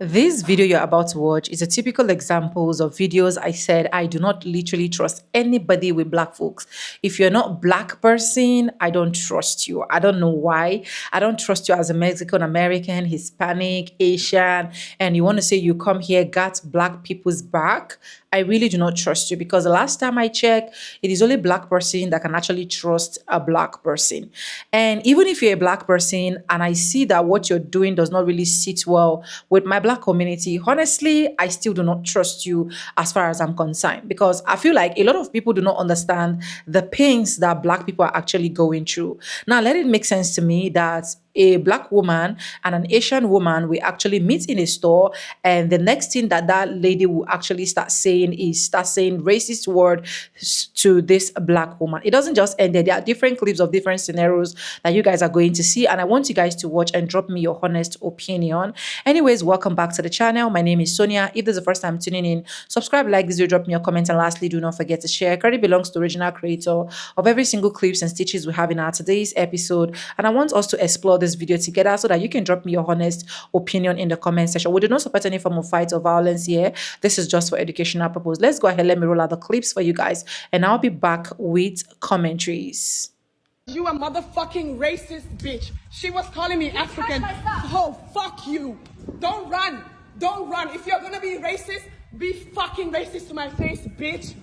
This video you're about to watch is a typical examples of videos I said I do not literally trust anybody with black folks. If you're not black person, I don't trust you. I don't know why. I don't trust you as a Mexican American, Hispanic, Asian, and you want to say you come here, got black people's back. I really do not trust you because the last time I checked, it is only black person that can actually trust a black person. And even if you're a black person and I see that what you're doing does not really sit well with my black community, honestly, I still do not trust you as far as I'm concerned because I feel like a lot of people do not understand the pains that black people are actually going through. Now, let it make sense to me that a black woman and an Asian woman will actually meet in a store, and the next thing that that lady will actually start saying is racist word to this black woman. It doesn't just end there. There are different clips of different scenarios that you guys are going to see, and I want you guys to watch and drop me your honest opinion. Anyways, welcome back to the channel. My name is Sonia. If this is the first time tuning in, subscribe, like this video, drop me your comment, and lastly, do not forget to share. Credit belongs to the original creator of every single clips and stitches we have in our today's episode, and I want us to explore this video together so that you can drop me your honest opinion in the comment section. We do not support any form of fight or violence here. This is just for educational purpose. Let's go ahead, let me roll out the clips for you guys, and I'll be back with commentaries. You a motherfucking racist bitch. She was calling me African. Oh, fuck you. Don't run. Don't run. If you're gonna be racist, be fucking racist to my face, bitch.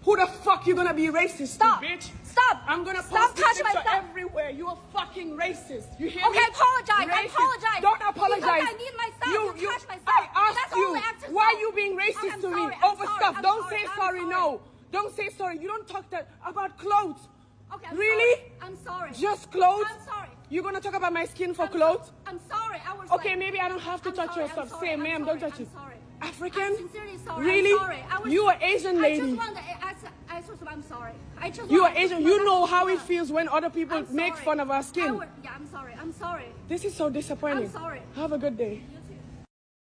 Who the fuck you gonna be racist Stop. to, bitch? Stop. I'm gonna Stop post this touching my picture stuff. everywhere. You are fucking racist. You hear Okay, me? I apologize. I Racist. apologize. Don't apologize. Because I need my stuff. You touched my stuff. I asked That's you, all I have to why say. you being racist I'm to sorry, me I'm over sorry, stuff? I'm Don't sorry, say I'm sorry, sorry. no. Don't say sorry. You don't talk about clothes. Okay, I'm Really? sorry. I'm sorry. Just clothes? I'm sorry. You're gonna talk about my skin for clothes? I'm sorry. I was Okay, like, maybe I don't have to I'm touch sorry, your stuff. I'm sorry, Say, I'm ma'am, don't sorry, touch it. I'm sorry. African? I'm sincerely sorry. Really? I'm sorry. You are Asian lady. I just wanted to, I'm sorry. You are Asian. You know how it feels when other people I'm make sorry. fun of our skin. Yeah, I'm sorry. I'm sorry. This is so disappointing. I'm sorry. Have a good day.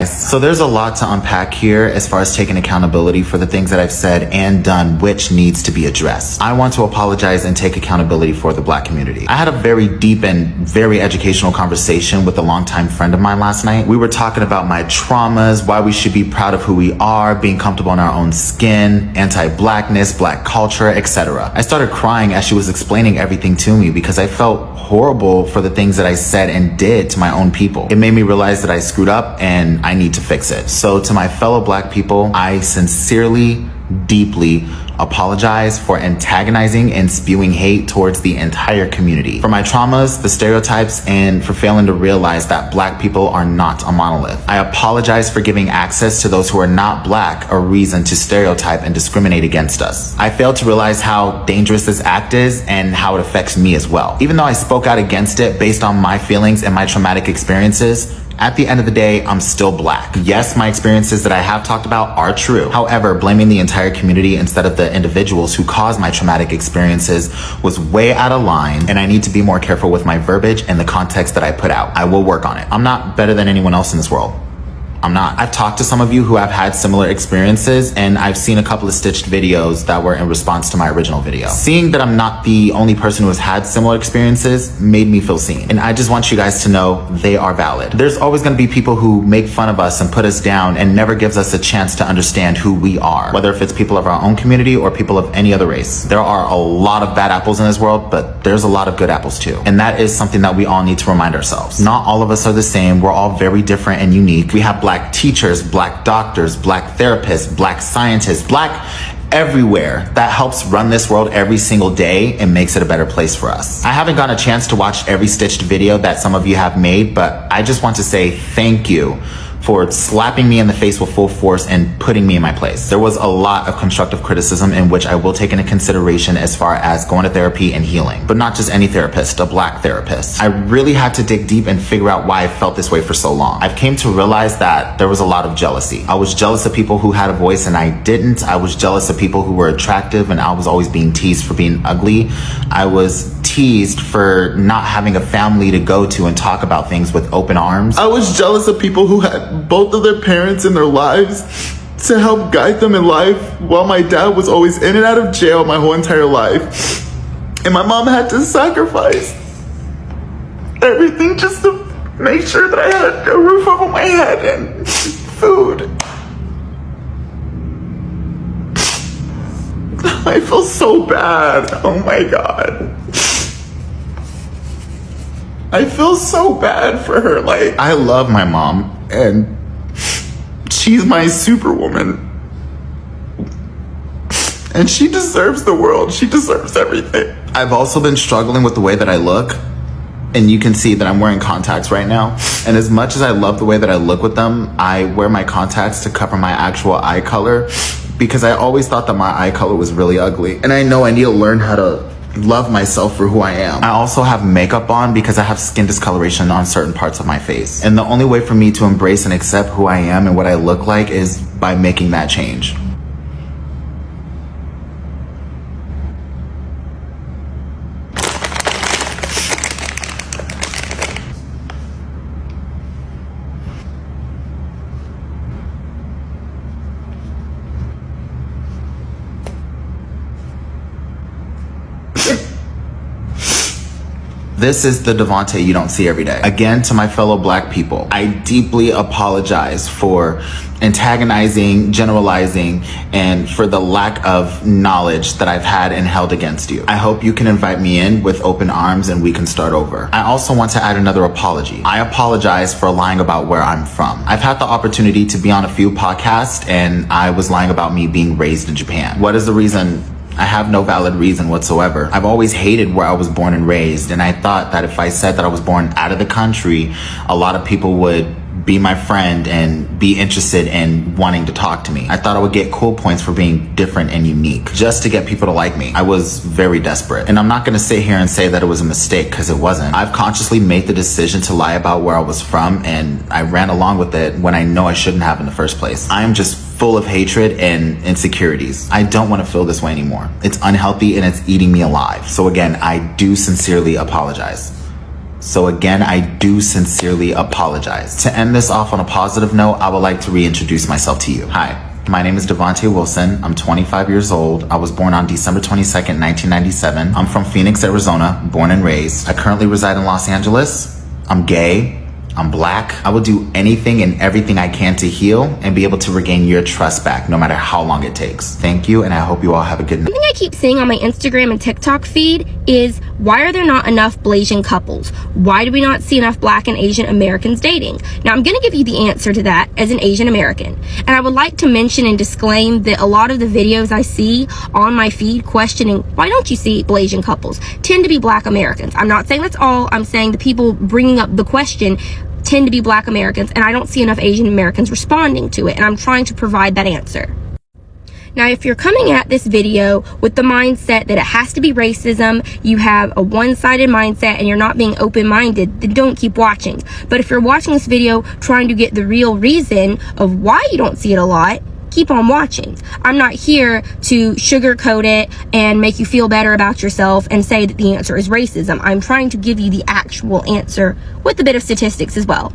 So there's a lot to unpack here as far as taking accountability for the things that I've said and done, which needs to be addressed. I want to apologize and take accountability for the black community. I had a very deep and very educational conversation with a longtime friend of mine last night. We were talking about my traumas, why we should be proud of who we are, being comfortable in our own skin, anti-blackness, black culture, etc. I started crying as she was explaining everything to me because I felt horrible for the things that I said and did to my own people. It made me realize that I screwed up and I need to fix it. So to my fellow black people, I sincerely, deeply apologize for antagonizing and spewing hate towards the entire community. For my traumas, the stereotypes, and for failing to realize that black people are not a monolith. I apologize for giving access to those who are not black a reason to stereotype and discriminate against us. I failed to realize how dangerous this act is and how it affects me as well. Even though I spoke out against it based on my feelings and my traumatic experiences, at the end of the day, I'm still black. Yes, my experiences that I have talked about are true. However, blaming the entire community instead of the individuals who caused my traumatic experiences was way out of line, and I need to be more careful with my verbiage and the context that I put out. I will work on it. I'm not better than anyone else in this world. I'm not. I've talked to some of you who have had similar experiences, and I've seen a couple of stitched videos that were in response to my original video. Seeing that I'm not the only person who has had similar experiences made me feel seen. And I just want you guys to know they are valid. There's always going to be people who make fun of us and put us down and never gives us a chance to understand who we are, whether if it's people of our own community or people of any other race. There are a lot of bad apples in this world, but there's a lot of good apples too. And that is something that we all need to remind ourselves. Not all of us are the same. We're all very different and unique. We have black teachers, black doctors, black therapists, black scientists, black everywhere that helps run this world every single day and makes it a better place for us. I haven't gotten a chance to watch every stitched video that some of you have made, but I just want to say thank you for slapping me in the face with full force and putting me in my place. There was a lot of constructive criticism in which I will take into consideration as far as going to therapy and healing, but not just any therapist, a black therapist. I really had to dig deep and figure out why I felt this way for so long. I've came to realize that there was a lot of jealousy. I was jealous of people who had a voice and I didn't. I was jealous of people who were attractive and I was always being teased for being ugly. I was teased for not having a family to go to and talk about things with open arms. I was jealous of people who had both of their parents in their lives to help guide them in life while my dad was always in and out of jail my whole entire life. And my mom had to sacrifice everything just to make sure that I had a roof over my head and food. I feel so bad. Oh my God. I feel so bad for her. Like, I love my mom and she's my superwoman. And she deserves the world. She deserves everything. I've also been struggling with the way that I look. And you can see that I'm wearing contacts right now. And as much as I love the way that I look with them, I wear my contacts to cover my actual eye color because I always thought that my eye color was really ugly. And I know I need to learn how to love myself for who I am. I also have makeup on because I have skin discoloration on certain parts of my face. And the only way for me to embrace and accept who I am and what I look like is by making that change. This is the Devonte you don't see every day. Again, to my fellow Black people, I deeply apologize for antagonizing, generalizing, and for the lack of knowledge that I've had and held against you. I hope you can invite me in with open arms and we can start over. I also want to add another apology. I apologize for lying about where I'm from. I've had the opportunity to be on a few podcasts and I was lying about me being raised in Japan. What is the reason? I have no valid reason whatsoever. I've always hated where I was born and raised, and I thought that if I said that I was born out of the country, a lot of people would be my friend and be interested in wanting to talk to me. I thought I would get cool points for being different and unique, just to get people to like me. I was very desperate. And I'm not gonna sit here and say that it was a mistake, because it wasn't. I've consciously made the decision to lie about where I was from, and I ran along with it when I know I shouldn't have in the first place. I'm just full of hatred and insecurities. I don't want to feel this way anymore. It's unhealthy and it's eating me alive. So again, I do sincerely apologize. To end this off on a positive note, I would like to reintroduce myself to you. Hi, my name is Devonte Wilson. I'm 25 years old. I was born on December 22nd, 1997. I'm from Phoenix, Arizona, born and raised. I currently reside in Los Angeles. I'm gay. I'm Black. I will do anything and everything I can to heal and be able to regain your trust back, no matter how long it takes. Thank you, and I hope you all have a good night. Something I keep seeing on my Instagram and TikTok feed is, why are there not enough Blasian couples? Why do we not see enough Black and Asian Americans dating? Now, I'm going to give you the answer to that as an Asian American. And I would like to mention and disclaim that a lot of the videos I see on my feed questioning, why don't you see Blasian couples, tend to be Black Americans. I'm not saying that's all. I'm saying the people bringing up the question tend to be Black Americans, and I don't see enough Asian Americans responding to it, and I'm trying to provide that answer. Now, if you're coming at this video with the mindset that it has to be racism, you have a one-sided mindset, and you're not being open-minded, then don't keep watching. But if you're watching this video trying to get the real reason of why you don't see it a lot, keep on watching. I'm not here to sugarcoat it and make you feel better about yourself and say that the answer is racism. I'm trying to give you the actual answer with a bit of statistics as well.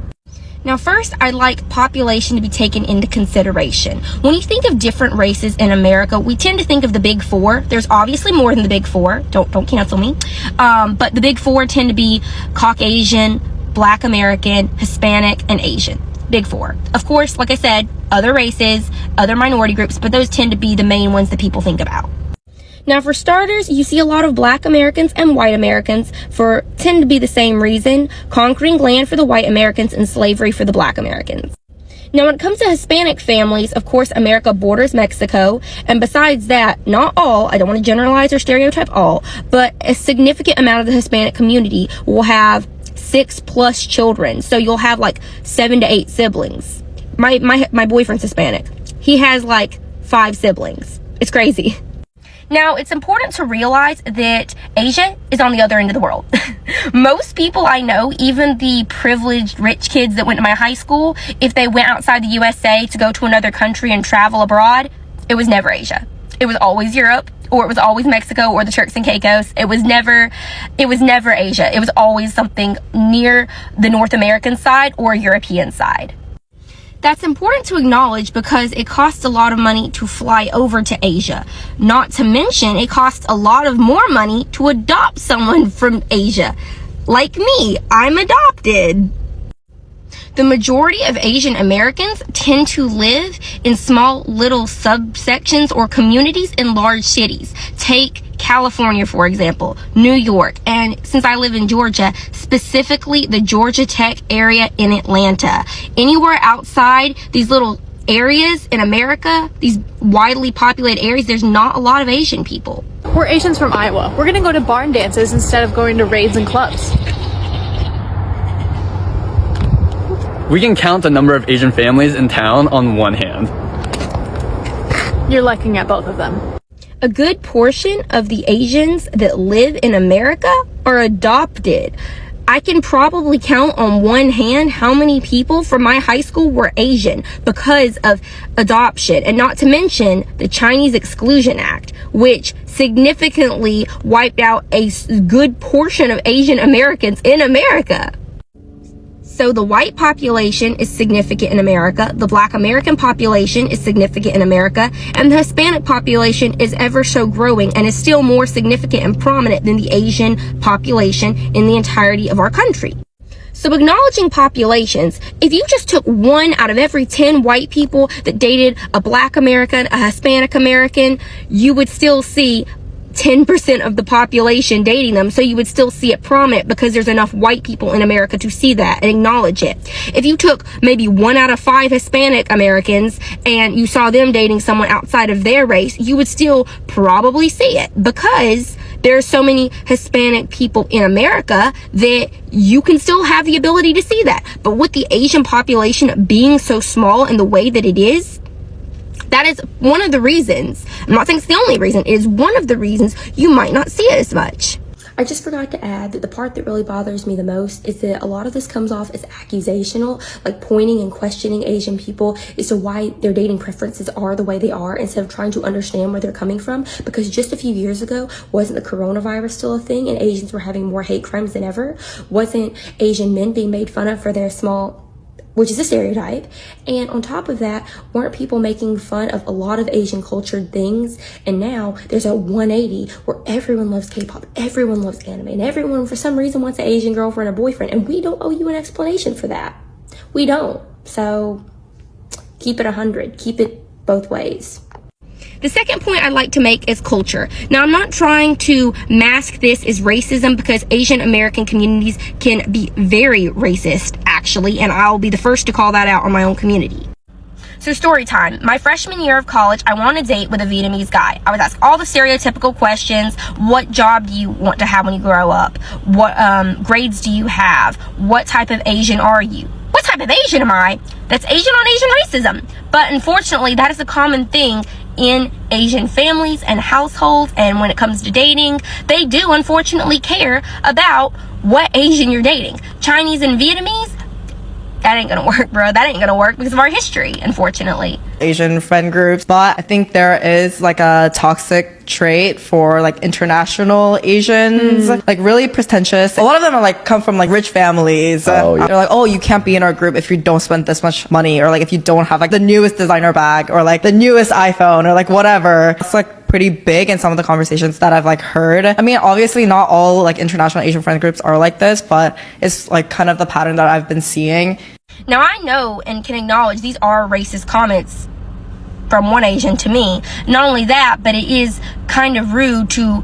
Now, first, I'd like population to be taken into consideration. When you think of different races in America, we tend to think of the big four. There's obviously more than the big four. Don't cancel me. But the big four tend to be Caucasian, Black American, Hispanic, and Asian. Big four. Of course, like I said, other races, other minority groups, but those tend to be the main ones that people think about. Now, for starters, you see a lot of Black Americans and white Americans tend to be the same reason: conquering land for the white Americans and slavery for the Black Americans. Now, when it comes to Hispanic families, of course, America borders Mexico, and besides that, not all, I don't want to generalize or stereotype all, but a significant amount of the Hispanic community will have 6+ children. So you'll have like 7 to 8 siblings. My boyfriend's Hispanic. He has like 5 siblings. It's crazy. Now, it's important to realize that Asia is on the other end of the world. Most people I know, even the privileged rich kids that went to my high school, if they went outside the USA to go to another country and travel abroad, it was never Asia. It was always Europe, or it was always Mexico, or the Turks and Caicos. It was never Asia. It was always something near the North American side or European side. That's important to acknowledge because it costs a lot of money to fly over to Asia. Not to mention, it costs a lot of more money to adopt someone from Asia. Like me, I'm adopted. The majority of Asian Americans tend to live in small little subsections or communities in large cities. Take California, for example, New York, and since I live in Georgia, specifically the Georgia Tech area in Atlanta. Anywhere outside these little areas in America, these widely populated areas, there's not a lot of Asian people. We're Asians from Iowa. We're gonna go to barn dances instead of going to raves and clubs. We can count the number of Asian families in town on one hand. You're looking at both of them. A good portion of the Asians that live in America are adopted. I can probably count on one hand how many people from my high school were Asian because of adoption, and not to mention the Chinese Exclusion Act, which significantly wiped out a good portion of Asian Americans in America. So the white population is significant in America, the Black American population is significant in America, and the Hispanic population is ever so growing and is still more significant and prominent than the Asian population in the entirety of our country. So acknowledging populations, if you just took 1 out of every 10 white people that dated a Black American, a Hispanic American, you would still see 10% of the population dating them, so you would still see it prominent because there's enough white people in America to see that and acknowledge it. If you took maybe 1 out of 5 Hispanic Americans and you saw them dating someone outside of their race, you would still probably see it because there's so many Hispanic people in America that you can still have the ability to see that. But with the Asian population being so small in the way that it is, that is one of the reasons, I'm not saying it's the only reason, it is one of the reasons you might not see it as much. I just forgot to add that the part that really bothers me the most is that a lot of this comes off as accusational, like pointing and questioning Asian people as to why their dating preferences are the way they are instead of trying to understand where they're coming from. Because just a few years ago, wasn't the coronavirus still a thing and Asians were having more hate crimes than ever? Wasn't Asian men being made fun of for their small, which is a stereotype, and on top of that, weren't people making fun of a lot of Asian cultured things? And now there's a 180 where everyone loves K-pop, everyone loves anime, and everyone for some reason wants an Asian girlfriend or boyfriend, and we don't owe you an explanation for that. We don't. So keep it 100, keep it both ways. The second point I'd like to make is culture. Now, I'm not trying to mask this as racism because Asian American communities can be very racist, actually, and I'll be the first to call that out on my own community. So story time. My freshman year of college, I went on a date with a Vietnamese guy. I was asked all the stereotypical questions. What job do you want to have when you grow up? What grades do you have? What type of Asian are you? What type of Asian am I? That's Asian on Asian racism. But unfortunately, that is a common thing in Asian families and households, and when it comes to dating, they do unfortunately care about what Asian you're dating. Chinese and Vietnamese, that ain't gonna work, bro. That ain't gonna work because of our history, unfortunately. Asian friend groups, but I think there is like a toxic trait for like international Asians, like really pretentious. A lot of them are like come from like rich families. Oh, yeah. They're like, oh, you can't be in our group if you don't spend this much money, or like if you don't have like the newest designer bag or like the newest iPhone or like whatever. It's like pretty big in some of the conversations that I've like heard. I mean, obviously not all like international Asian friend groups are like this, but it's like kind of the pattern that I've been seeing. Now, I know and can acknowledge these are racist comments from one Asian to me. Not only that, but it is kind of rude to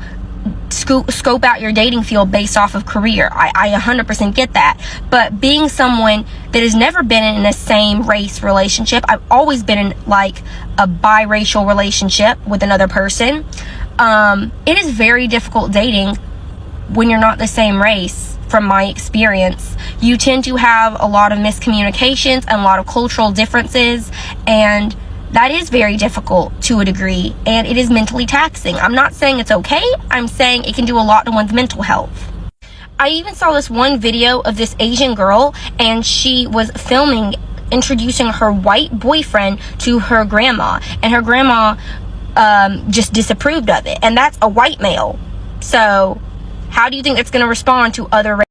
scope out your dating field based off of career. I 100% get that. But being someone that has never been in the same race relationship, I've always been in like a biracial relationship with another person. It is very difficult dating when you're not the same race. From my experience, you tend to have a lot of miscommunications and a lot of cultural differences, and that is very difficult to a degree, and it is mentally taxing. I'm not saying it's okay, I'm saying it can do a lot to one's mental health. I even saw this one video of this Asian girl, and she was filming introducing her white boyfriend to her grandma, and her grandma just disapproved of it, and that's a white male. So how do you think that's going to respond to other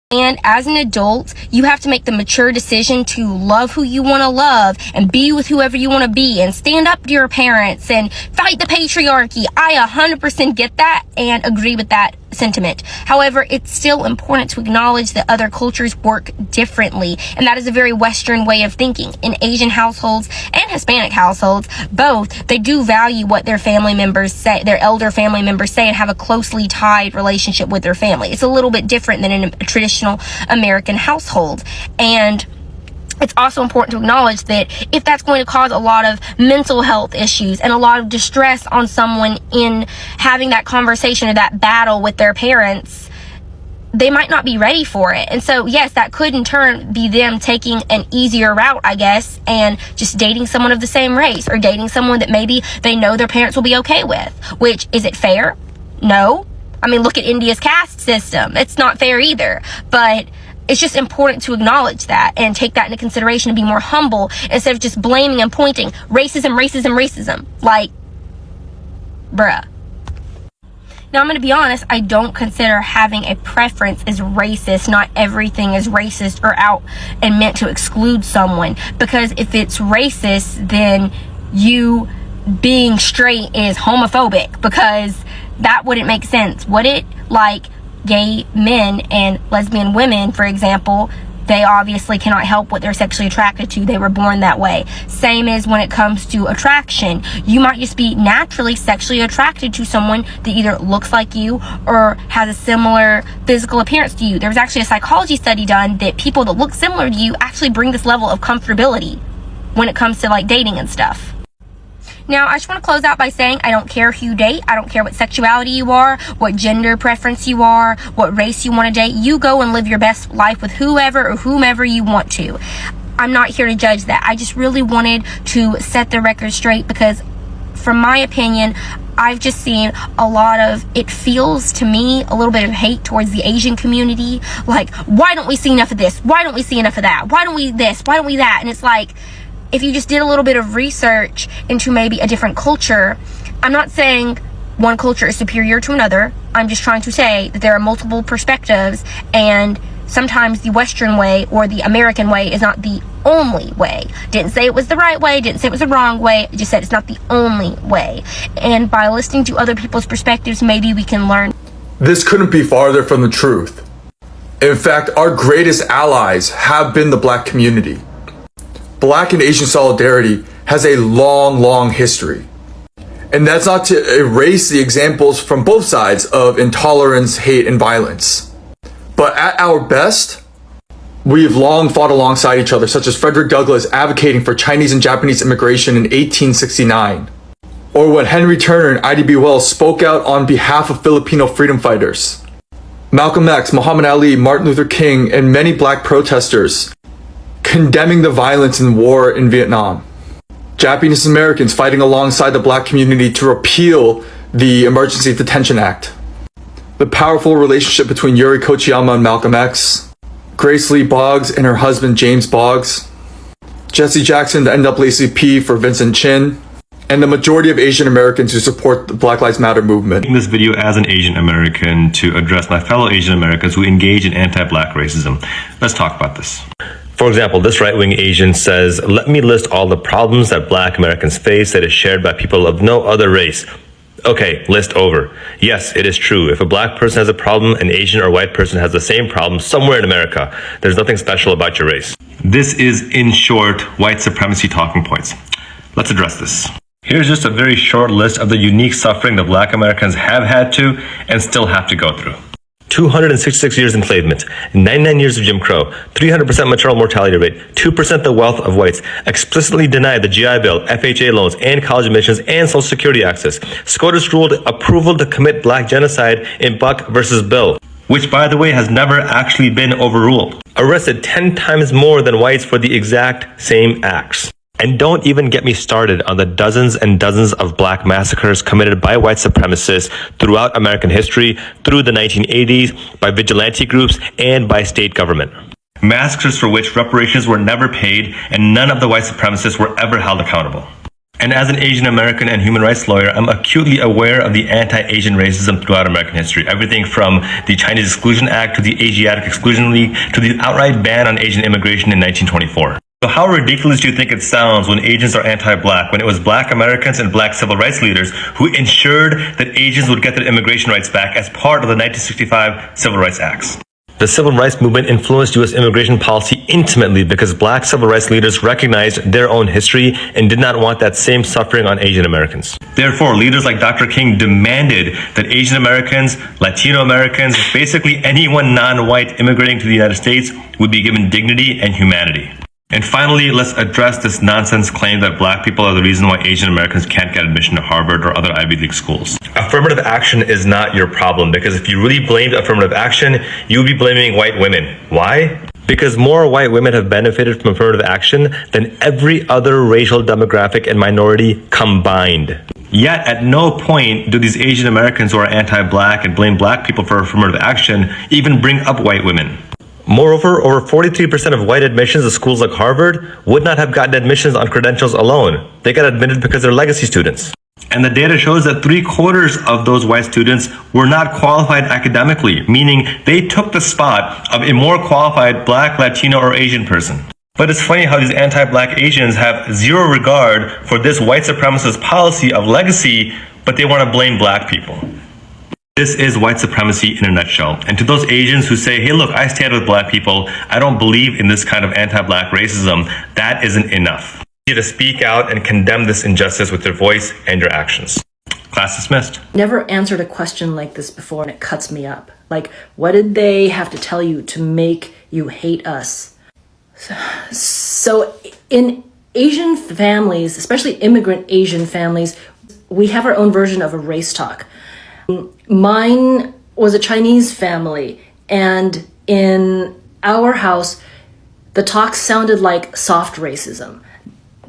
And as an adult, you have to make the mature decision to love who you want to love and be with whoever you want to be and stand up to your parents and fight the patriarchy. I 100% get that and agree with that sentiment. However, it's still important to acknowledge that other cultures work differently, and that is a very Western way of thinking. In Asian households and Hispanic households, both, they do value what their family members say, their elder family members say, and have a closely tied relationship with their family. It's a little bit different than in a traditional American household. And it's also important to acknowledge that if that's going to cause a lot of mental health issues and a lot of distress on someone in having that conversation or that battle with their parents, they might not be ready for it. And so, yes, that could in turn be them taking an easier route, I guess, and just dating someone of the same race or dating someone that maybe they know their parents will be okay with. Which, is it fair? No. I mean, look at India's caste system. It's not fair either. But it's just important to acknowledge that and take that into consideration and be more humble instead of just blaming and pointing racism, racism, racism. Like, bruh. Now, I'm going to be honest, I don't consider having a preference as racist. Not everything is racist or out and meant to exclude someone. Because if it's racist, then you being straight is homophobic. Because that wouldn't make sense, would it? Like, gay men and lesbian women, for example, they obviously cannot help what they're sexually attracted to. They were born that way. Same as when it comes to attraction. You might just be naturally sexually attracted to someone that either looks like you or has a similar physical appearance to you. There was actually a psychology study done that people that look similar to you actually bring this level of comfortability when it comes to like dating and stuff. Now, I just want to close out by saying I don't care who you date. I don't care what sexuality you are, what gender preference you are, what race you want to date. You go and live your best life with whoever or whomever you want to. I'm not here to judge that. I just really wanted to set the record straight because, from my opinion, I've just seen a lot of, it feels to me, a little bit of hate towards the Asian community. Like, why don't we see enough of this? Why don't we see enough of that? Why don't we this? Why don't we that? And it's like, if you just did a little bit of research into maybe a different culture, I'm not saying one culture is superior to another. I'm just trying to say that there are multiple perspectives, and sometimes the Western way or the American way is not the only way. Didn't say it was the right way, didn't say it was the wrong way, just said it's not the only way. And by listening to other people's perspectives, maybe we can learn. This couldn't be farther from the truth. In fact, our greatest allies have been the Black community. Black and Asian solidarity has a long, long history. And that's not to erase the examples from both sides of intolerance, hate, and violence. But at our best, we've long fought alongside each other, such as Frederick Douglass advocating for Chinese and Japanese immigration in 1869. Or when Henry Turner and Ida B. Wells spoke out on behalf of Filipino freedom fighters. Malcolm X, Muhammad Ali, Martin Luther King, and many Black protesters condemning the violence and war in Vietnam. Japanese Americans fighting alongside the Black community to repeal the Emergency Detention Act. The powerful relationship between Yuri Kochiyama and Malcolm X. Grace Lee Boggs and her husband James Boggs. Jesse Jackson, the NAACP for Vincent Chin. And the majority of Asian Americans who support the Black Lives Matter movement. I'm making this video as an Asian American to address my fellow Asian Americans who engage in anti-Black racism. Let's talk about this. For example, this right-wing Asian says, let me list all the problems that Black Americans face that is shared by people of no other race. Okay, list over. Yes, it is true. If a Black person has a problem, an Asian or white person has the same problem somewhere in America. There's nothing special about your race. This is, in short, white supremacy talking points. Let's address this. Here's just a very short list of the unique suffering that Black Americans have had to and still have to go through. 266 years enslavement, 99 years of Jim Crow, 300% maternal mortality rate, 2% the wealth of whites, explicitly denied the GI Bill, FHA loans, and college admissions, and Social Security access. SCOTUS ruled approval to commit Black genocide in Buck versus Bill, which, by the way, has never actually been overruled. Arrested 10 times more than whites for the exact same acts. And don't even get me started on the dozens and dozens of Black massacres committed by white supremacists throughout American history, through the 1980s, by vigilante groups, and by state government. Massacres for which reparations were never paid, and none of the white supremacists were ever held accountable. And as an Asian American and human rights lawyer, I'm acutely aware of the anti-Asian racism throughout American history. Everything from the Chinese Exclusion Act to the Asiatic Exclusion League to the outright ban on Asian immigration in 1924. So how ridiculous do you think it sounds when Asians are anti-black, when it was black Americans and black civil rights leaders who ensured that Asians would get their immigration rights back as part of the 1965 Civil Rights Acts? The civil rights movement influenced U.S. immigration policy intimately because black civil rights leaders recognized their own history and did not want that same suffering on Asian Americans. Therefore, leaders like Dr. King demanded that Asian Americans, Latino Americans, basically anyone non-white immigrating to the United States would be given dignity and humanity. And finally, let's address this nonsense claim that black people are the reason why Asian Americans can't get admission to Harvard or other Ivy League schools. Affirmative action is not your problem, because if you really blamed affirmative action, you would be blaming white women. Why? Because more white women have benefited from affirmative action than every other racial demographic and minority combined. Yet, at no point do these Asian Americans who are anti-black and blame black people for affirmative action even bring up white women. Moreover, over 43% of white admissions to schools like Harvard would not have gotten admissions on credentials alone. They got admitted because they're legacy students. And the data shows that 3/4 of those white students were not qualified academically, meaning they took the spot of a more qualified black, Latino, or Asian person. But it's funny how these anti-black Asians have zero regard for this white supremacist policy of legacy, but they want to blame black people. This is white supremacy in a nutshell. And to those Asians who say, hey, look, I stand with black people, I don't believe in this kind of anti-black racism, that isn't enough. You need to speak out and condemn this injustice with your voice and your actions. Class dismissed. Never answered a question like this before, and it cuts me up. Like, what did they have to tell you to make you hate us? So in Asian families, especially immigrant Asian families, we have our own version of a race talk. Mine was a Chinese family, and in our house, the talk sounded like soft racism,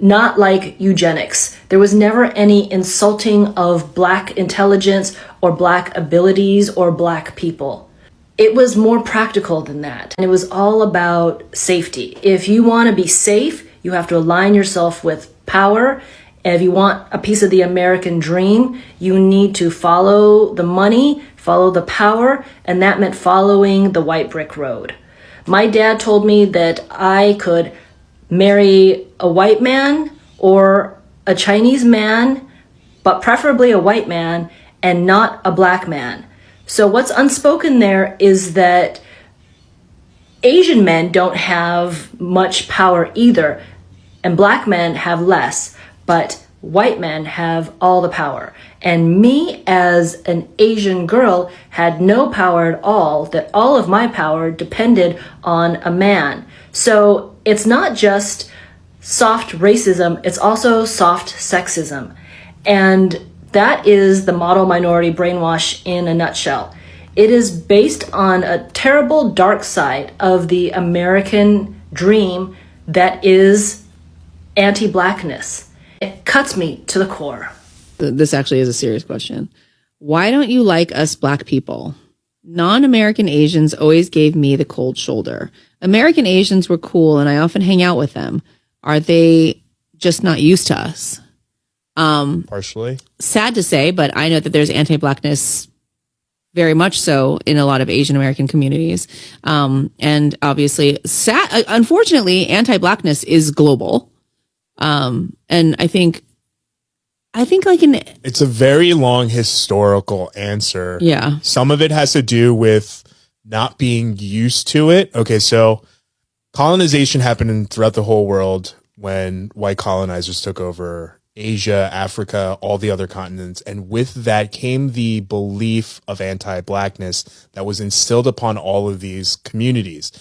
not like eugenics. There was never any insulting of black intelligence or black abilities or black people. It was more practical than that, and it was all about safety. If you want to be safe, you have to align yourself with power. If you want a piece of the American dream, you need to follow the money, follow the power, and that meant following the white brick road. My dad told me that I could marry a white man or a Chinese man, but preferably a white man and not a black man. So what's unspoken there is that Asian men don't have much power either, and black men have less. But white men have all the power. And me as an Asian girl had no power at all, that all of my power depended on a man. So it's not just soft racism, it's also soft sexism. And that is the model minority brainwash in a nutshell. It is based on a terrible dark side of the American dream that is anti-blackness. It cuts me to the core. This actually is a serious question. Why don't you like us black people? Non-American Asians always gave me the cold shoulder. American Asians were cool and I often hang out with them. Are they just not used to us? Partially. Sad to say, but I know that there's anti-blackness very much so in a lot of Asian American communities. And obviously, unfortunately, anti-blackness is global. And I think like it's a very long historical answer. Yeah. Some of it has to do with not being used to it. Okay. So colonization happened throughout the whole world when white colonizers took over Asia, Africa, all the other continents. And with that came the belief of anti-blackness that was instilled upon all of these communities.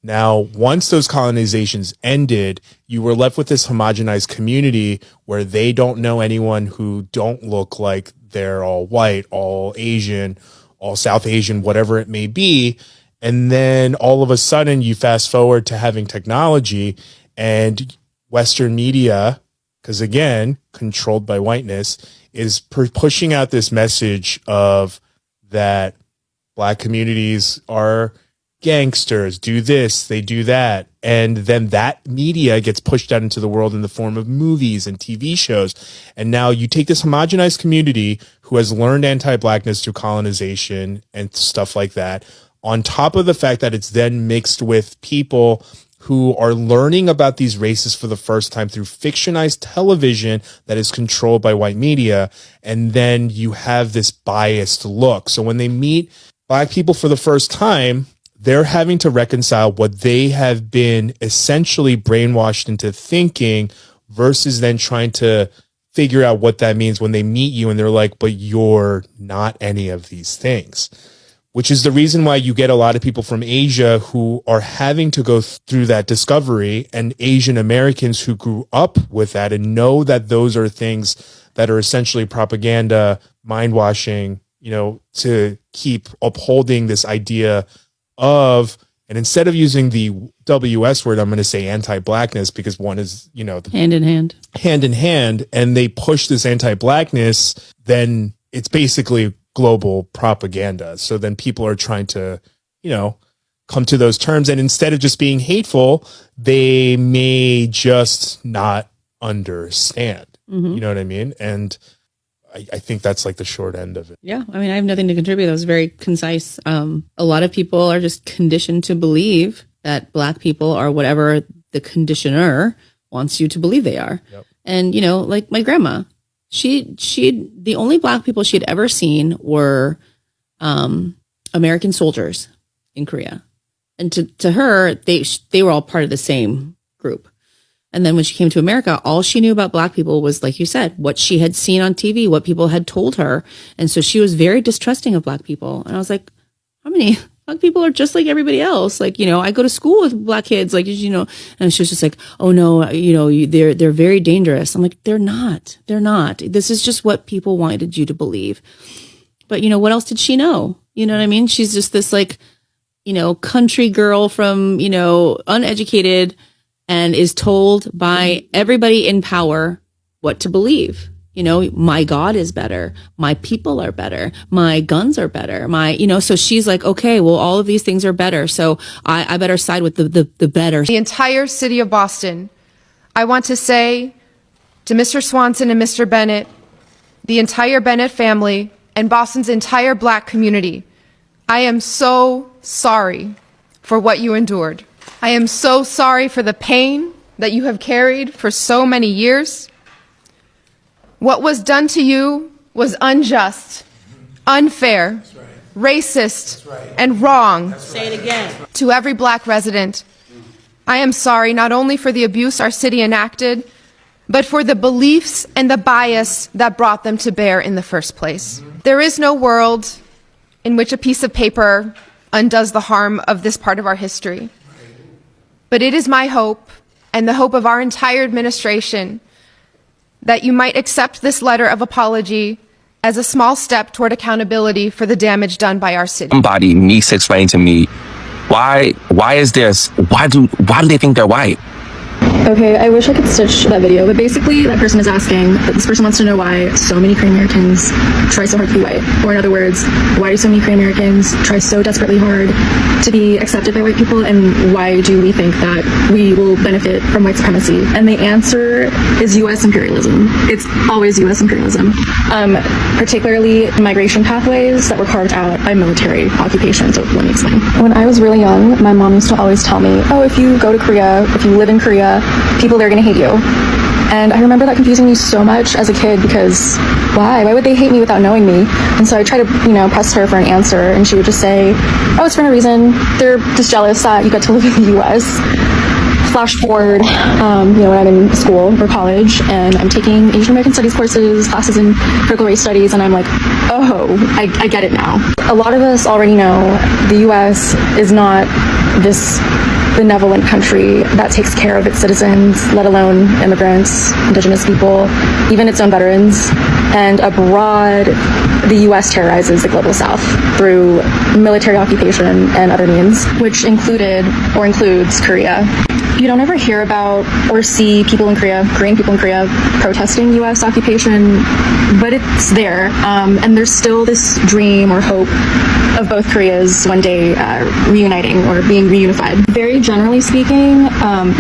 Now, once those colonizations ended, you were left with this homogenized community where they don't know anyone who don't look like they're all white, all Asian, all South Asian, whatever it may be. And then all of a sudden you fast forward to having technology and Western media, because again, controlled by whiteness, is pushing out this message of that black communities are gangsters, do this, they do that. And then that media gets pushed out into the world in the form of movies and TV shows. And now you take this homogenized community who has learned anti-blackness through colonization and stuff like that, on top of the fact that it's then mixed with people who are learning about these races for the first time through fictionized television that is controlled by white media. And then you have this biased look. So when they meet Black people for the first time, they're having to reconcile what they have been essentially brainwashed into thinking versus then trying to figure out what that means when they meet you and they're like, but you're not any of these things. Which is the reason why you get a lot of people from Asia who are having to go through that discovery, and Asian Americans who grew up with that and know that those are things that are essentially propaganda, mind washing, you know, to keep upholding this idea of, and instead of using the WS word, I'm going to say anti-blackness, because one is, you know, hand in hand, and they push this anti-blackness, then it's basically global propaganda. So then people are trying to, you know, come to those terms, and instead of just being hateful, they may just not understand. You know what I mean? And I think that's like the short end of it. Yeah. I mean, I have nothing to contribute. That was very concise. A lot of people are just conditioned to believe that Black people are whatever the conditioner wants you to believe they are. Yep. And, you know, like my grandma, the only Black people she had ever seen were American soldiers in Korea. And to her, they were all part of the same group. And then when she came to America, all she knew about Black people was, like you said, what she had seen on TV, what people had told her. And so she was very distrusting of Black people. And I was like, how many Black people are just like everybody else? Like, you know, I go to school with Black kids, like, you know, and she was just like, oh no, you know, they're very dangerous. I'm like, they're not. This is just what people wanted you to believe. But, you know, what else did she know? You know what I mean? She's just this, like, you know, country girl from, you know, uneducated, and is told by everybody in power what to believe. You know, my God is better. My people are better. My guns are better. You know, so she's like, okay, well, all of these things are better. So I better side with the better. The entire city of Boston, I want to say to Mr. Swanson and Mr. Bennett, the entire Bennett family, and Boston's entire Black community, I am so sorry for what you endured. I am so sorry for the pain that you have carried for so many years. What was done to you was unjust, unfair, racist, and wrong. Say it again. To every Black resident, I am sorry not only for the abuse our city enacted, but for the beliefs and the bias that brought them to bear in the first place. There is no world in which a piece of paper undoes the harm of this part of our history. But it is my hope, and the hope of our entire administration, that you might accept this letter of apology as a small step toward accountability for the damage done by our city. Somebody needs to explain to me why do they think they're white? Okay, I wish I could stitch that video, but basically that person is asking, this person wants to know why so many Korean Americans try so hard to be white. Or in other words, why do so many Korean Americans try so desperately hard to be accepted by white people, and why do we think that we will benefit from white supremacy? And the answer is U.S. imperialism. It's always U.S. imperialism. Particularly migration pathways that were carved out by military occupation. So let me explain. When I was really young, my mom used to always tell me, oh, if you go to Korea, if you live in Korea, people there are going to hate you. And I remember that confusing me so much as a kid, because why would they hate me without knowing me? And so I tried to, you know, press her for an answer, and she would just say, oh, it's for no reason. They're just jealous that you get to live in the US. Flash forward, you know, when I'm in school or college and I'm taking Asian American studies courses, classes in critical race studies, and I'm like, oh, I get it now. A lot of us already know the US is not this benevolent country that takes care of its citizens, let alone immigrants, indigenous people, even its own veterans. And abroad, the US terrorizes the global south through military occupation and other means, which included or includes Korea. You don't ever hear about or see people in Korea, Korean people in Korea, protesting U.S. occupation, but it's there. And there's still this dream or hope of both Koreas one day reuniting or being reunified. Very generally speaking,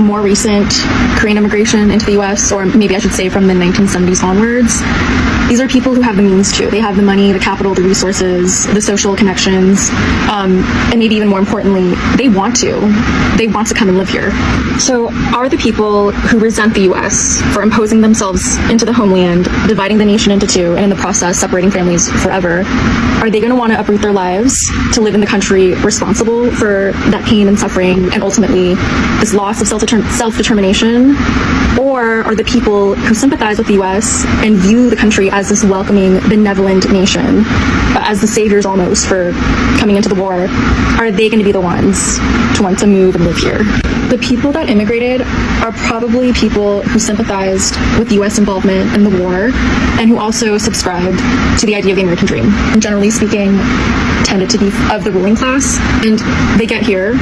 more recent Korean immigration into the U.S., or maybe I should say from the 1970s onwards, these are people who have the means to. They have the money, the capital, the resources, the social connections, and maybe even more importantly, they want to. They want to come and live here. So are the people who resent the U.S. for imposing themselves into the homeland, dividing the nation into two, and in the process separating families forever, are they going to want to uproot their lives to live in the country responsible for that pain and suffering and ultimately this loss of self-determination? Or are the people who sympathize with the U.S. and view the country as this welcoming, benevolent nation, as the saviors almost for coming into the war, are they going to be the ones to want to move and live here? The people that immigrated are probably people who sympathized with U.S. involvement in the war and who also subscribed to the idea of the American dream. And generally speaking, tended to be of the ruling class, and they get here,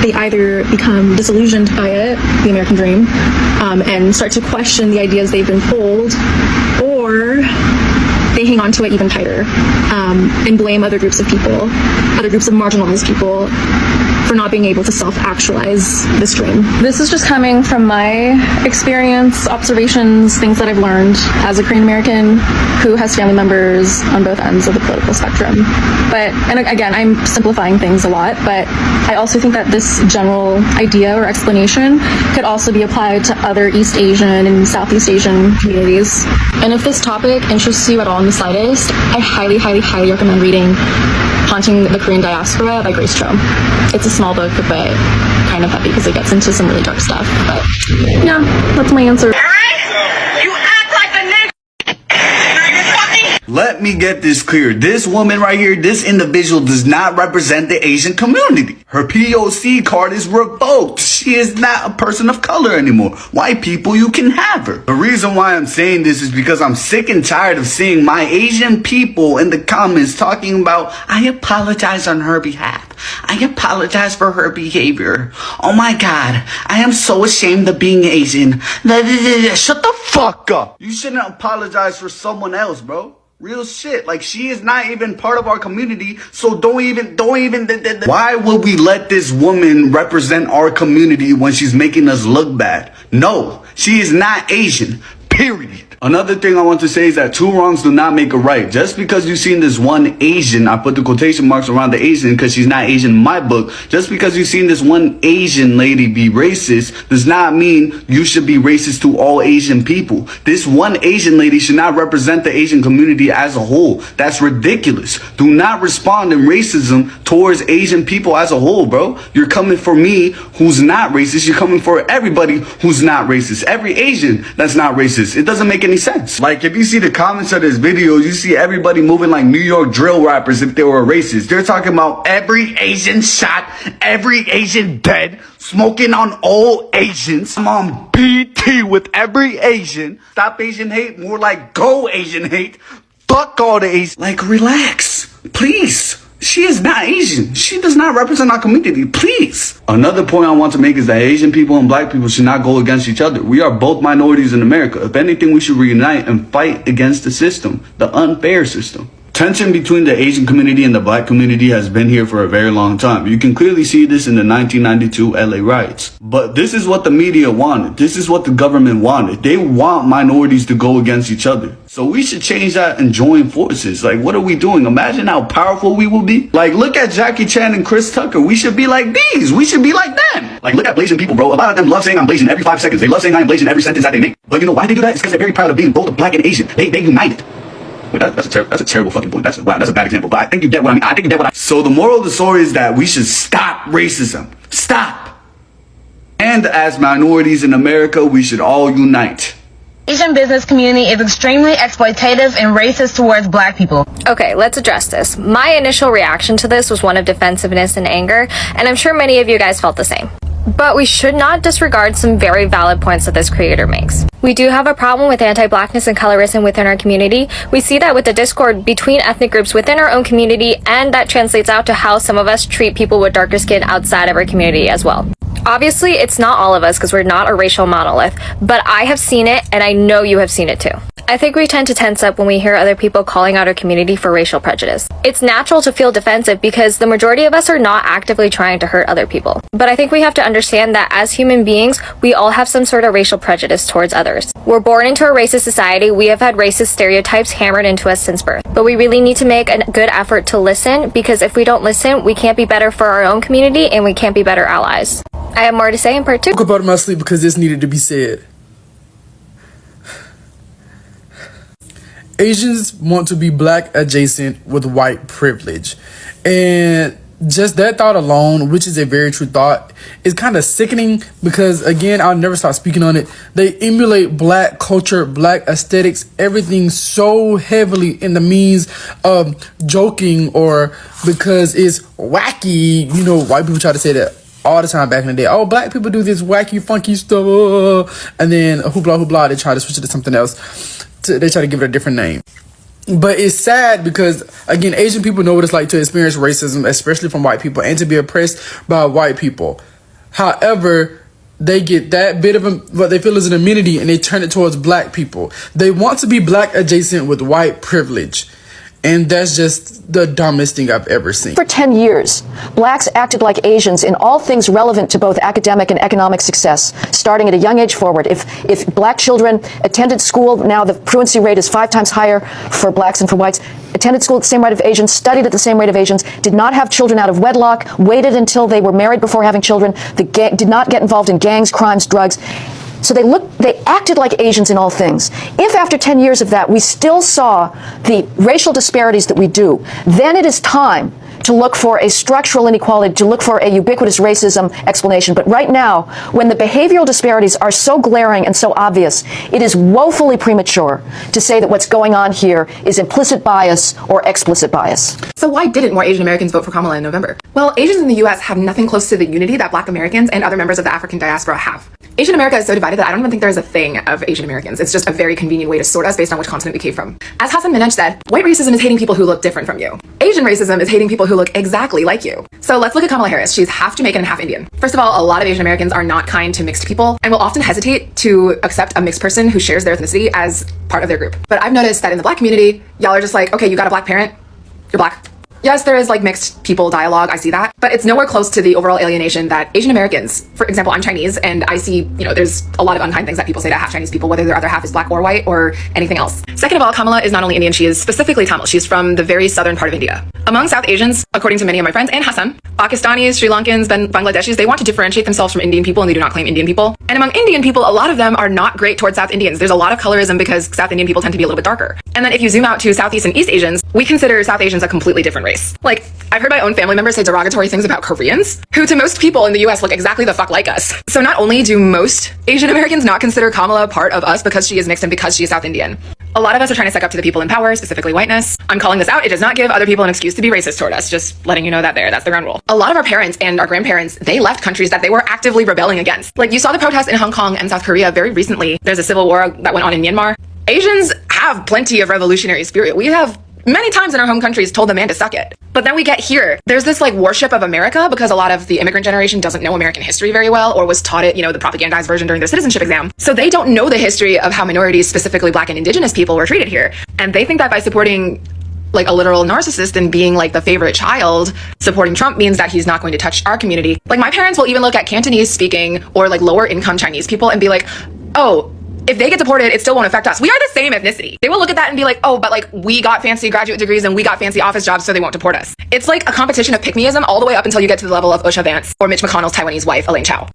they either become disillusioned by it, the American dream, and start to question the ideas they've been told, or they hang on to it even tighter and blame other groups of people, other groups of marginalized people, for not being able to self-actualize this dream. This is just coming from my experience, observations, things that I've learned as a Korean American who has family members on both ends of the political spectrum. But, and again, I'm simplifying things a lot, but I also think that this general idea or explanation could also be applied to other East Asian and Southeast Asian communities. And if this topic interests you at all in the slightest, I highly, highly, highly recommend reading Haunting the Korean Diaspora by Grace Cho. It's a small book, but kind of heavy because it gets into some really dark stuff. But yeah, that's my answer. Let me get this clear. This woman right here, this individual does not represent the Asian community. Her POC card is revoked. She is not a person of color anymore. White people, you can have her. The reason why I'm saying this is because I'm sick and tired of seeing my Asian people in the comments talking about, I apologize on her behalf. I apologize for her behavior. Oh my God, I am so ashamed of being Asian. Shut the fuck up. You shouldn't apologize for someone else, bro. Real shit. Like, she is not even part of our community, so don't even. Why would we let this woman represent our community when she's making us look bad? No, she is not Asian. Period. Another thing I want to say is that two wrongs do not make a right. Just because you've seen this one Asian, I put the quotation marks around the Asian because she's not Asian in my book. Just because you've seen this one Asian lady be racist does not mean you should be racist to all Asian people. This one Asian lady should not represent the Asian community as a whole. That's ridiculous. Do not respond in racism towards Asian people as a whole, bro. You're coming for me who's not racist. You're coming for everybody who's not racist. Every Asian that's not racist. It doesn't make any sense. Like, if you see the comments of this video, you see everybody moving like New York drill rappers if they were racist. They're talking about every Asian shot, every Asian dead, smoking on all Asians. I'm on BT with every Asian. Stop Asian hate, more like go Asian hate. Fuck all the Asians. Like, relax, please. She is not Asian. She does not represent our community. Please. Another point I want to make is that Asian people and black people should not go against each other. We are both minorities in America. If anything, we should reunite and fight against the system, the unfair system. Tension between the Asian community and the black community has been here for a very long time. You can clearly see this in the 1992 LA riots. But this is what the media wanted. This is what the government wanted. They want minorities to go against each other. So we should change that and join forces. Like, what are we doing? Imagine how powerful we will be. Like, look at Jackie Chan and Chris Tucker. We should be like these. We should be like them. Like, look at Blasian people, bro. A lot of them love saying I'm Blasian every 5 seconds. They love saying I'm Blasian every sentence that they make. But you know why they do that? It's because they're very proud of being both black and Asian. They united. That's a terrible fucking point. That's a bad example. But I think you get what I mean. I think you get what I mean. So the moral of the story is that we should stop racism. Stop. And as minorities in America, we should all unite. Asian business community is extremely exploitative and racist towards black people. Okay, let's address this. My initial reaction to this was one of defensiveness and anger, and I'm sure many of you guys felt the same. But we should not disregard some very valid points that this creator makes. We do have a problem with anti-blackness and colorism within our community. We see that with the discord between ethnic groups within our own community, and that translates out to how some of us treat people with darker skin outside of our community as well. Obviously, it's not all of us because we're not a racial monolith, but I have seen it and I know you have seen it too. I think we tend to tense up when we hear other people calling out our community for racial prejudice. It's natural to feel defensive because the majority of us are not actively trying to hurt other people. But I think we have to understand that as human beings, we all have some sort of racial prejudice towards others. We're born into a racist society. We have had racist stereotypes hammered into us since birth. But we really need to make a good effort to listen, because if we don't listen, we can't be better for our own community and we can't be better allies. I have more to say in part 2. I woke up out of my sleep because this needed to be said. Asians want to be black adjacent with white privilege. And just that thought alone, which is a very true thought, is kind of sickening because, again, I'll never stop speaking on it. They emulate black culture, black aesthetics, everything so heavily in the means of joking or because it's wacky. You know, white people try to say that all the time back in the day. Oh, black people do this wacky, funky stuff. And then hoopla, hoopla, they try to switch it to something else. They try to give it a different name. But it's sad because, again, Asian people know what it's like to experience racism, especially from white people, and to be oppressed by white people. However, they get that bit of what they feel is an amenity and they turn it towards black people. They want to be black adjacent with white privilege. And that's just the dumbest thing I've ever seen. For 10 years, blacks acted like Asians in all things relevant to both academic and economic success, starting at a young age forward. If black children attended school, now the truancy rate is 5 times higher for blacks and for whites, attended school at the same rate of Asians, studied at the same rate of Asians, did not have children out of wedlock, waited until they were married before having children, did not get involved in gangs, crimes, drugs. So they acted like Asians in all things. If after 10 years of that, we still saw the racial disparities that we do, then it is time to look for a structural inequality, to look for a ubiquitous racism explanation. But right now, when the behavioral disparities are so glaring and so obvious, it is woefully premature to say that what's going on here is implicit bias or explicit bias. So why didn't more Asian Americans vote for Kamala in November? Well, Asians in the U.S. have nothing close to the unity that Black Americans and other members of the African diaspora have. Asian America is so divided that I don't even think there's a thing of Asian Americans. It's just a very convenient way to sort us based on which continent we came from. As Hassan Minhaj said, white racism is hating people who look different from you. Asian racism is hating people who look exactly like you. So let's look at Kamala Harris. She's half Jamaican and half Indian. First of all, a lot of Asian Americans are not kind to mixed people and will often hesitate to accept a mixed person who shares their ethnicity as part of their group. But I've noticed that in the Black community, y'all are just like, okay, you got a Black parent, you're Black. Yes, there is like mixed people dialogue, I see that, but it's nowhere close to the overall alienation that Asian Americans, for example, I'm Chinese and I see, there's a lot of unkind things that people say to half Chinese people, whether their other half is Black or white or anything else. Second of all, Kamala is not only Indian, she is specifically Tamil. She's from the very southern part of India. Among South Asians, according to many of my friends and Hassan, Pakistanis, Sri Lankans, Bangladeshis, they want to differentiate themselves from Indian people and they do not claim Indian people. And among Indian people, a lot of them are not great towards South Indians. There's a lot of colorism because South Indian people tend to be a little bit darker. And then if you zoom out to Southeast and East Asians, we consider South Asians a completely different race. Like, I've heard my own family members say derogatory things about Koreans, who to most people in the US look exactly the fuck like us. So not only do most Asian Americans not consider Kamala part of us because she is mixed and because she is South Indian, a lot of us are trying to suck up to the people in power, specifically whiteness. I'm calling this out. It does not give other people an excuse to be racist toward us. Just letting you know that that's the ground rule. A lot of our parents and our grandparents, they left countries that they were actively rebelling against. Like you saw the protests in Hong Kong and South Korea very recently. There's a civil war that went on in Myanmar. Asians have plenty of revolutionary spirit. We have many times in our home countries told the man to suck it. But then we get here. There's this like worship of America because a lot of the immigrant generation doesn't know American history very well or was taught it, the propagandized version during their citizenship exam. So they don't know the history of how minorities, specifically Black and Indigenous people, were treated here. And they think that by supporting like a literal narcissist and being like the favorite child, supporting Trump means that he's not going to touch our community. Like my parents will even look at Cantonese speaking or like lower income Chinese people and be like, oh, if they get deported, it still won't affect us. We are the same ethnicity. They will look at that and be like, oh, but like we got fancy graduate degrees and we got fancy office jobs, so they won't deport us. It's like a competition of pick-meism all the way up until you get to the level of Usha Vance or Mitch McConnell's Taiwanese wife, Elaine Chao.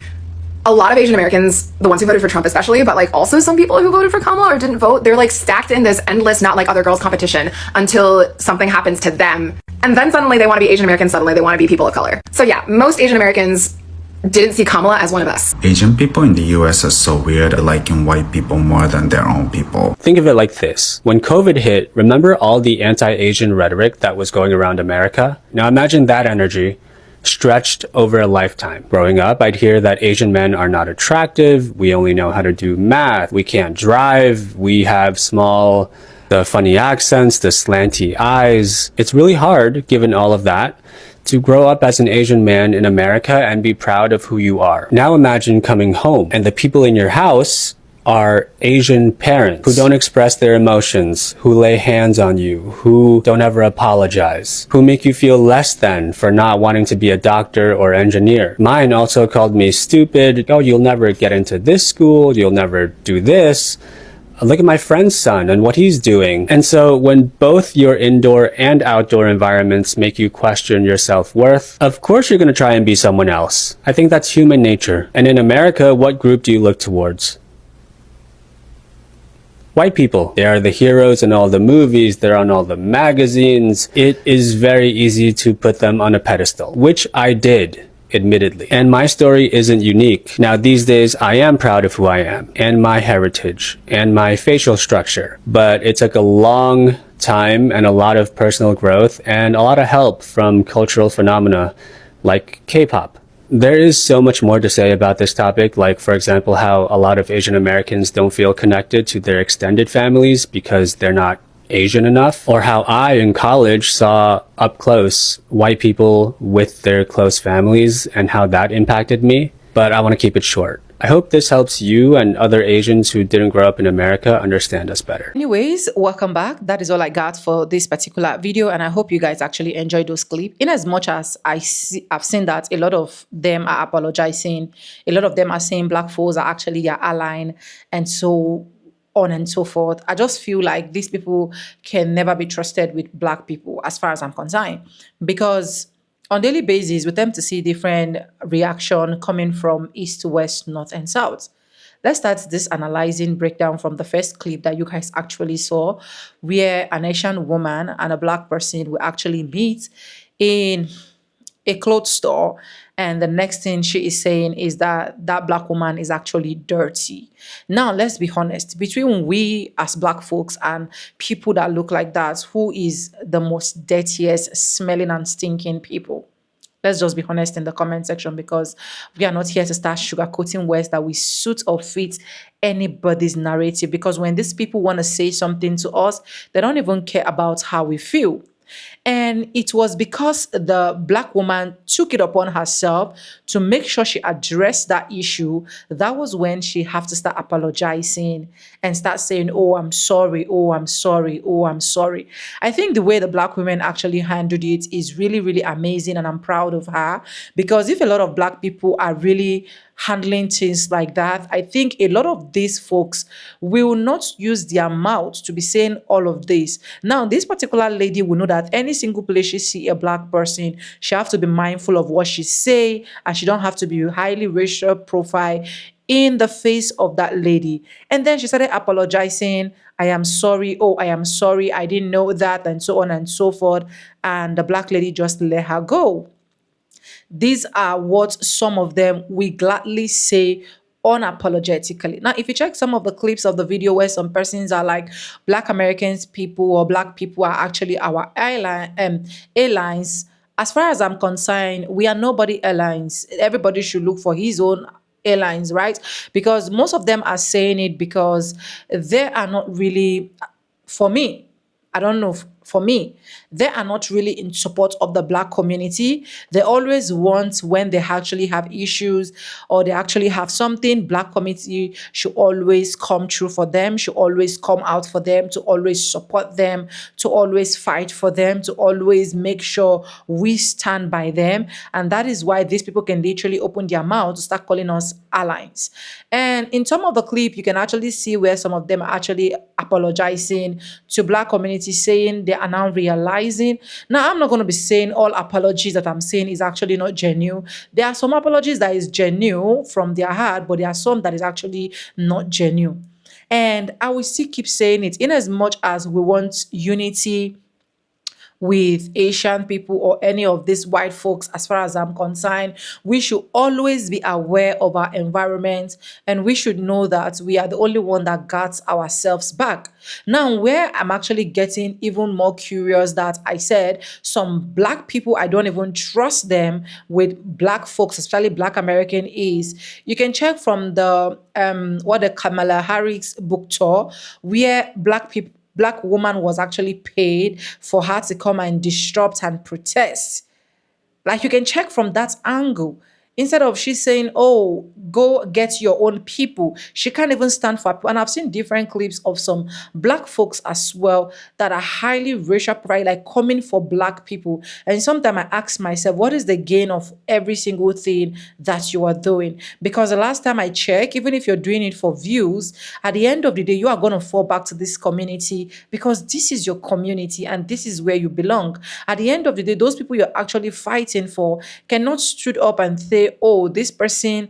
A lot of Asian Americans, the ones who voted for Trump especially, but like also some people who voted for Kamala or didn't vote, they're like stacked in this endless not like other girls competition until something happens to them. And then suddenly they want to be Asian Americans, suddenly they want to be people of color. So yeah, most Asian Americans didn't see Kamala as one of us. Asian people in the US are so weird at liking white people more than their own people. Think of it like this. When COVID hit, remember all the anti-Asian rhetoric that was going around America? Now imagine that energy stretched over a lifetime. Growing up, I'd hear that Asian men are not attractive, we only know how to do math, we can't drive, we have the funny accents, the slanty eyes. It's really hard, given all of that, to grow up as an Asian man in America and be proud of who you are. Now imagine coming home and the people in your house are Asian parents who don't express their emotions, who lay hands on you, who don't ever apologize, who make you feel less than for not wanting to be a doctor or engineer. Mine also called me stupid. Oh, you'll never get into this school. You'll never do this. Look at my friend's son and what he's doing. And so when both your indoor and outdoor environments make you question your self-worth, of course you're going to try and be someone else. I think that's human nature. And in America, what group do you look towards? White people. They are the heroes in all the movies. They're on all the magazines. It is very easy to put them on a pedestal, which I did, admittedly. And my story isn't unique. Now, these days, I am proud of who I am and my heritage and my facial structure. But it took a long time and a lot of personal growth and a lot of help from cultural phenomena like K-pop. There is so much more to say about this topic, like, for example, how a lot of Asian Americans don't feel connected to their extended families because they're not Asian enough, or how I, in college, saw up close white people with their close families and how that impacted me. But I want to keep it short. I hope this helps you and other Asians who didn't grow up in America understand us better. Anyways, welcome back. That is all I got for this particular video, and I hope you guys actually enjoyed those clips. In as much as I've seen that a lot of them are apologizing, a lot of them are saying black folks are actually their ally, and so on and so forth. I just feel like these people can never be trusted with black people as far as I'm concerned, because on daily basis, we tend to see different reaction coming from east to west, north and south. Let's start this analyzing breakdown from the first clip that you guys actually saw, where an Asian woman and a black person will actually meet in a clothes store, and the next thing she is saying is that that black woman is actually dirty. Now, let's be honest, between we as black folks and people that look like that, who is the most dirtiest, smelling and stinking people? Let's just be honest in the comment section, because we are not here to start sugarcoating words that we suit or fit anybody's narrative, because when these people want to say something to us, they don't even care about how we feel. And it was because the black woman took it upon herself to make sure she addressed that issue. That was when she had to start apologizing and start saying, oh, I'm sorry, oh, I'm sorry, oh, I'm sorry. I think the way the black women actually handled it is really, really amazing, and I'm proud of her, because if a lot of black people are really handling things like that, I think a lot of these folks will not use their mouth to be saying all of this. Now, this particular lady will know that any single place she see a black person, she have to be mindful of what she say, and she don't have to be highly racial profile in the face of that lady. And then she started apologizing. I am sorry. Oh, I am sorry. I didn't know that, and so on and so forth. And the black lady just let her go. These are what some of them will gladly say unapologetically. Now, if you check some of the clips of the video where some persons are like, black Americans people or black people are actually our allies, as far as I'm concerned, we are nobody allies. Everybody should look for his own airlines, right? Because most of them are saying it because they are not really, for me, I don't know, for me, they are not really in support of the black community. They always want, when they actually have issues or they actually have something, black community should always come true for them, should always come out for them, to always support them, to always fight for them, to always make sure we stand by them. And that is why these people can literally open their mouth to start calling us allies. And in some of the clip, you can actually see where some of them are actually apologizing to black community, saying they are now realizing. Now, I'm not going to be saying all apologies that I'm saying is actually not genuine. There are some apologies that is genuine from their heart, but there are some that is actually not genuine. And I will still keep saying it, in as much as we want unity with Asian people or any of these white folks, as far as I'm concerned, we should always be aware of our environment, and we should know that we are the only one that got ourselves back. Now, where I'm actually getting even more curious, that I said some black people, I don't even trust them with black folks, especially black American, is you can check from the what the Kamala Harris book tour, where black woman was actually paid for her to come and disrupt and protest Like, you can check from that angle. Instead of she saying, oh, go get your own people, she can't even stand for people. And I've seen different clips of some black folks as well that are highly racial pride, like coming for black people. And sometimes I ask myself, what is the gain of every single thing that you are doing? Because the last time I checked, even if you're doing it for views, at the end of the day, you are going to fall back to this community because this is your community and this is where you belong. At the end of the day, those people you're actually fighting for cannot stood up and say, oh, this person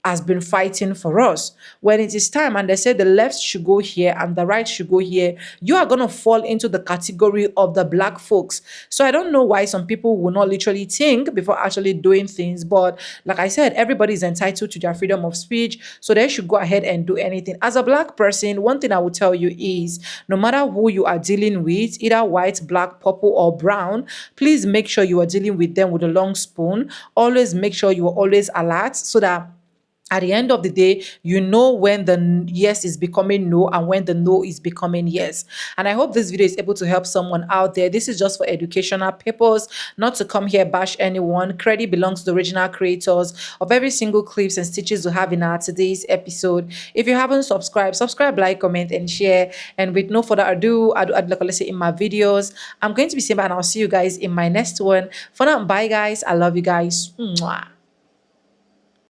has been fighting for us. When it is time and they say the left should go here and the right should go here, you are going to fall into the category of the black folks. So I don't know why some people will not literally think before actually doing things. But like I said, everybody is entitled to their freedom of speech. So they should go ahead and do anything. As a black person, one thing I will tell you is no matter who you are dealing with, either white, black, purple, or brown, please make sure you are dealing with them with a long spoon. Always make sure you are always alert so that at the end of the day, you know when the yes is becoming no and when the no is becoming yes. And I hope this video is able to help someone out there. This is just for educational purpose, not to come here bash anyone. Credit belongs to the original creators of every single clips and stitches we have in our today's episode. If you haven't subscribed, subscribe, like, comment, and share. And with no further ado, like I say in my videos, I'm going to be saying bye and I'll see you guys in my next one. For now, bye guys. I love you guys. Mwah.